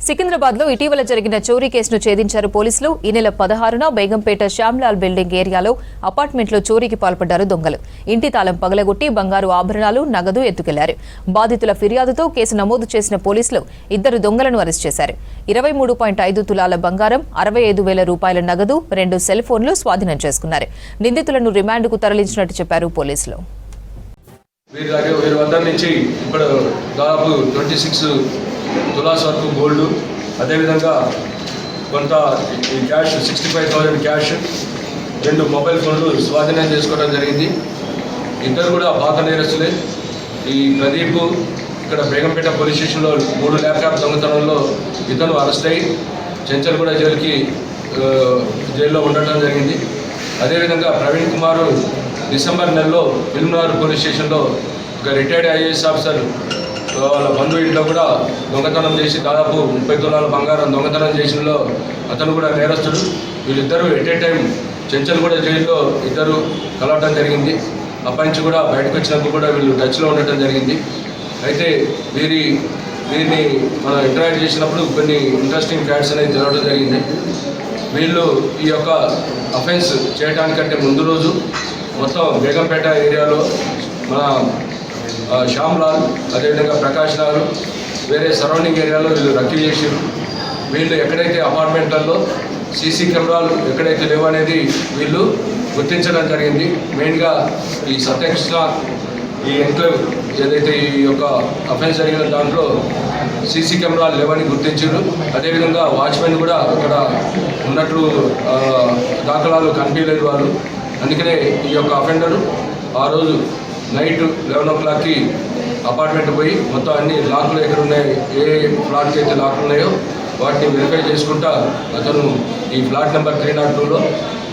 సికింద్రాబాద్ లో ఇటీవల జరిగిన చోరీ కేసును ఛేదించారు పోలీసులు. ఈ నెల 16న బేగంపేట శ్యామ్లాల్ బిల్డింగ్ ఏరియాలో అపార్ట్మెంట్ లో చోరీకి పాల్పడ్డారు దొంగలు. ఇంటి తాళం పగలగొట్టి బంగారు ఆభరణాలు, నగదు ఎత్తుకెళ్లారు. బాధితుల ఫిర్యాదుతో కేసు నమోదు చేసిన పోలీసులు 2 దొంగలను అరెస్ట్ చేశారు. 23.5 తులాల బంగారం, 65,000 రూపాయల నగదు, 2 సెల్ ఫోన్లు స్వాధీనం చేసుకున్నారు. నిందితులను రిమాండ్కు తరలించినట్టు చెప్పారు పోలీసులు. వీరి వద్ద నుంచి ఇప్పుడు దాదాపు 26 తులాస్ వరకు గోల్డ్, అదేవిధంగా కొంత క్యాష్ 65,000 క్యాష్, 2 మొబైల్ ఫోన్లు స్వాధీనం చేసుకోవడం జరిగింది. ఇద్దరు కూడా పాత నేరస్తులే. ఈ ప్రదీప్ ఇక్కడ బేగంపేట పోలీస్ స్టేషన్లో 3 ల్యాప్టాప్ దొంగతనంలో ఇతను అరెస్ట్ అయ్యి చెంచల్గూడ జైల్లో ఉండటం జరిగింది. అదేవిధంగా ప్రవీణ్ కుమార్ డిసెంబర్ నెలలో ఫిల్మ్నగర్ పోలీస్ స్టేషన్లో ఒక రిటైర్డ్ ఐఏఎస్ ఆఫీసర్ వాళ్ళ బంధువు ఇంట్లో కూడా దొంగతనం చేసి దాదాపు 30 తులాల బంగారం దొంగతనం చేసినలో అతను కూడా నేరస్తుడు. వీళ్ళిద్దరూ ఎట్ ఏ టైం చెంచల్గూడ జైల్లో ఇద్దరు కలవటం జరిగింది. అప్పటి నుంచి కూడా బయటకు వచ్చినప్పుడు కూడా వీళ్ళు టచ్లో ఉండటం జరిగింది. అయితే వీరిని మనం ఇంటరాక్ట్ చేసినప్పుడు కొన్ని ఇంట్రెస్టింగ్ ఫ్యాక్ట్స్ అనేది తెలవడం జరిగింది. వీళ్ళు ఈ యొక్క అఫెన్స్ చేయడానికంటే ముందు రోజు మొత్తం బేగంపేట ఏరియాలో మన శ్యామ్లాల్, అదేవిధంగా ప్రకాష్ నగర్, వేరే సరౌండింగ్ ఏరియాలో వీళ్ళు రక్కీ చేసారు. వీళ్ళు ఎక్కడైతే అపార్ట్మెంట్లలో సీసీ కెమెరాలు ఎక్కడైతే లేవనేది వీళ్ళు గుర్తించడం జరిగింది. మెయిన్గా ఈ సత్యకృష్ణ ఈ ఎన్క్లేవ్ ఏదైతే ఈ యొక్క అఫెన్స్ జరిగిన దాంట్లో సీసీ కెమెరాలు లేవని గుర్తించారు. అదేవిధంగా వాచ్మెన్ కూడా అక్కడ ఉన్నట్లు దాఖలాలు కనిపించలేదు వాళ్ళు. అందుకనే ఈ యొక్క అఫెండరు ఆ రోజు నైట్ 11 o'clockకి అపార్ట్మెంట్ పోయి మొత్తం అన్ని లాక్లు ఎక్కడ ఉన్నాయి, ఏ ఫ్లాట్కి అయితే లాక్లు ఉన్నాయో వాటిని వెరిఫై చేసుకుంటా అతను ఈ ఫ్లాట్ నెంబర్ 302లో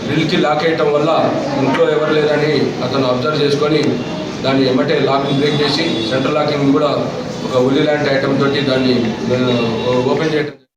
డ్రిల్కి లాక్ వేయటం వల్ల ఇంట్లో ఎవరు లేదని అతను అబ్జర్వ్ చేసుకొని దాన్ని ఎమ్మటే లాక్ని బ్రేక్ చేసి సెంట్రల్ లాకింగ్ కూడా ఒక ఉల్లి లాంటి ఐటమ్ తోటి దాన్ని ఓపెన్ చేయటం.